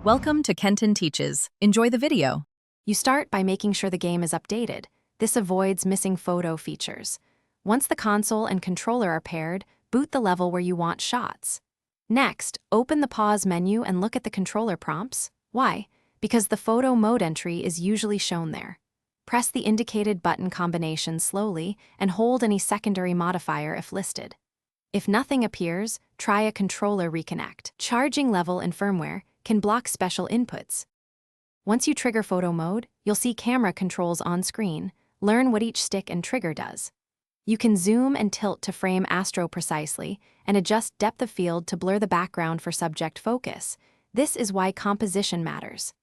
Welcome to Kenton Teaches. Enjoy the video. You start by making sure the game is updated. This avoids missing photo features. Once the console and controller are paired, boot the level where you want shots. Next, open the pause menu and look at the controller prompts. Why? Because the photo mode entry is usually shown there. Press the indicated button combination slowly and hold any secondary modifier if listed. If nothing appears, try a controller reconnect. Charging level and firmware can block special inputs. Once you trigger photo mode, you'll see camera controls on screen. Learn what each stick and trigger does. You can zoom and tilt to frame Astro precisely and adjust depth of field to blur the background for subject focus. This is why composition matters.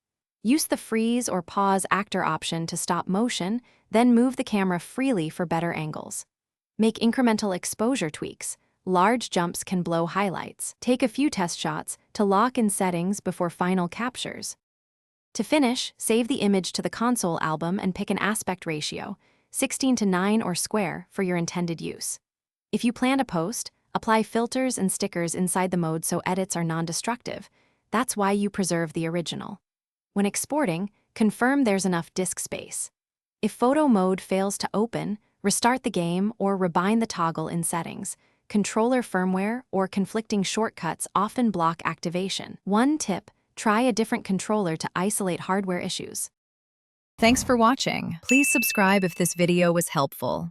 Use the freeze or pause actor option to stop motion, then move the camera freely for better angles. Make incremental exposure tweaks. Large jumps can blow highlights. Take a few test shots to lock in settings before final captures. To finish, save the image to the console album and pick an aspect ratio, 16:9 or square, for your intended use. If you plan to post, apply filters and stickers inside the mode so edits are non-destructive. That's why you preserve the original. When exporting, confirm there's enough disk space. If photo mode fails to open, restart the game or rebind the toggle in settings. Controller firmware or conflicting shortcuts often block activation. One tip: try a different controller to isolate hardware issues. Thanks for watching. Please subscribe if this video was helpful.